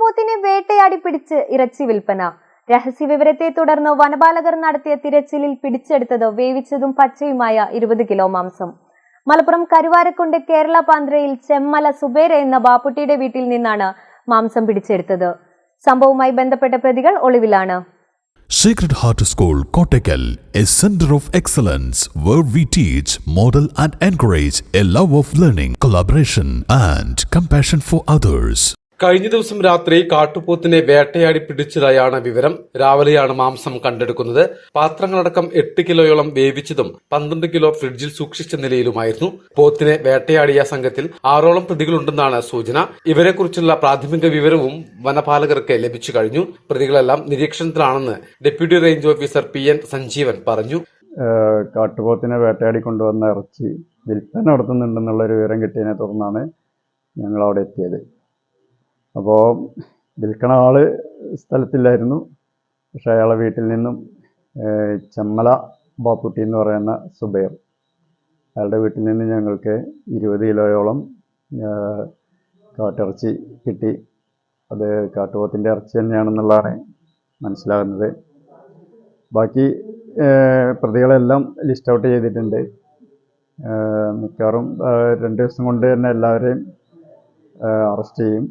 കാട്ടുപോത്തിനെ വേട്ടയാടി പിടിച്ച് ഇറച്ചി വിൽപ്പന. രഹസ്യവിവരത്തെ തുടർന്ന് വനപാലകർ നടത്തിയ തിരച്ചിലിൽ പിടിച്ചെടുത്തത് വേവിച്ചതും പച്ചയുമായ 20 കിലോ മാംസം. മലപ്പുറം കരുവാരക്കുണ്ട് കേരള പാന്ത്രയിൽ ചെമ്മല സുബേര എന്ന ബാപ്പുട്ടിയുടെ വീട്ടിൽ നിന്നാണ് മാംസം പിടിച്ചെടുത്തത്. സംഭവവുമായി ബന്ധപ്പെട്ട പ്രതികൾ ഒളിവിലാണ്. Sacred Heart School, Kottakkal, a center of excellence where we teach, model and encourage a love of learning, collaboration and compassion for others. കഴിഞ്ഞ ദിവസം രാത്രി കാട്ടുപോത്തിനെ വേട്ടയാടി പിടിച്ചതായാണ് വിവരം. രാവിലെയാണ് മാംസം കണ്ടെടുക്കുന്നത്. പാത്രങ്ങളടക്കം 8 കിലോയോളം വേവിച്ചതും 12 കിലോ ഫ്രിഡ്ജിൽ സൂക്ഷിച്ച നിലയിലുമായിരുന്നു. പോത്തിനെ വേട്ടയാടിയ സംഘത്തിൽ 6ഓളം പ്രതികളുണ്ടെന്നാണ് സൂചന. ഇവരെക്കുറിച്ചുള്ള പ്രാഥമിക വിവരവും വനപാലകർക്ക് ലഭിച്ചു കഴിഞ്ഞു. പ്രതികളെല്ലാം നിരീക്ഷണത്തിലാണെന്ന് deputy range officer PN Sanjeevan പറഞ്ഞു. കാട്ടുപോത്തിനെ വേട്ടയാടി കൊണ്ടുവന്ന ഇറച്ചി വിൽപ്പന നടത്തുന്നുണ്ടെന്നുള്ളൊരു വിവരം കിട്ടിയതിനെ തുടർന്നാണ് ഞങ്ങൾ അവിടെ എത്തിയത്. അപ്പോൾ വിൽക്കണ ആള് സ്ഥലത്തില്ലായിരുന്നു. പക്ഷെ അയാളെ വീട്ടിൽ നിന്നും ചെമ്മല ബാപ്പുട്ടി എന്ന് പറയുന്ന സുബൈർ, അയാളുടെ വീട്ടിൽ നിന്ന് ഞങ്ങൾക്ക് 20 കിലോയോളം കാട്ടിറച്ചി കിട്ടി. അത് കാട്ടുപോത്തിൻ്റെ ഇറച്ചി തന്നെയാണെന്നുള്ളതാണ് മനസ്സിലാകുന്നത്. ബാക്കി പ്രതികളെല്ലാം ലിസ്റ്റ് ഔട്ട് ചെയ്തിട്ടുണ്ട്. മിക്കവാറും 2 ദിവസം കൊണ്ട് തന്നെ എല്ലാവരെയും അറസ്റ്റ് ചെയ്യും.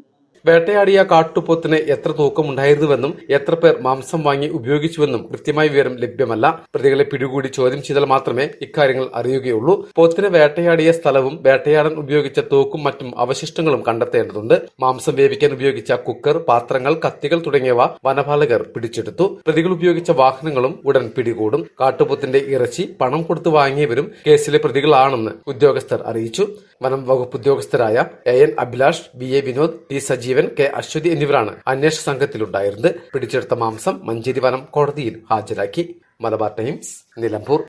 വേട്ടയാടിയ കാട്ടുപോത്തിന് എത്ര തൂക്കമുണ്ടായിരുന്നുവെന്നും എത്ര പേർ മാംസം വാങ്ങി ഉപയോഗിച്ചുവെന്നും കൃത്യമായ വിവരം ലഭ്യമല്ല. പ്രതികളെ പിടികൂടി ചോദ്യം ചെയ്താൽ മാത്രമേ ഇക്കാര്യങ്ങൾ അറിയുകയുള്ളൂ. പോത്തിനെ വേട്ടയാടിയ സ്ഥലവും വേട്ടയാടാൻ ഉപയോഗിച്ച തോക്കും മറ്റും അവശിഷ്ടങ്ങളും കണ്ടെത്തേണ്ടതുണ്ട്. മാംസം വേവിക്കാൻ ഉപയോഗിച്ച കുക്കർ, പാത്രങ്ങൾ, കത്തികൾ തുടങ്ങിയവ വനപാലകർ പിടിച്ചെടുത്തു. പ്രതികൾ ഉപയോഗിച്ച വാഹനങ്ങളും ഉടൻ പിടികൂടും. കാട്ടുപോത്തിന്റെ ഇറച്ചി പണം കൊടുത്തു വാങ്ങിയവരും കേസിലെ പ്രതികളാണെന്ന് ഉദ്യോഗസ്ഥർ അറിയിച്ചു. വനം വകുപ്പ് ഉദ്യോഗസ്ഥരായ AN Abhilash, BA Vinod, T Sajeevan, K Aswathy എന്നിവരാണ് അന്വേഷണ സംഘത്തിലുണ്ടായിരുന്നത്. പിടിച്ചെടുത്ത മാംസം മഞ്ചേരി വനം കോടതിയിൽ ഹാജരാക്കി. മലബാർ ടൈംസ്, നിലമ്പൂർ.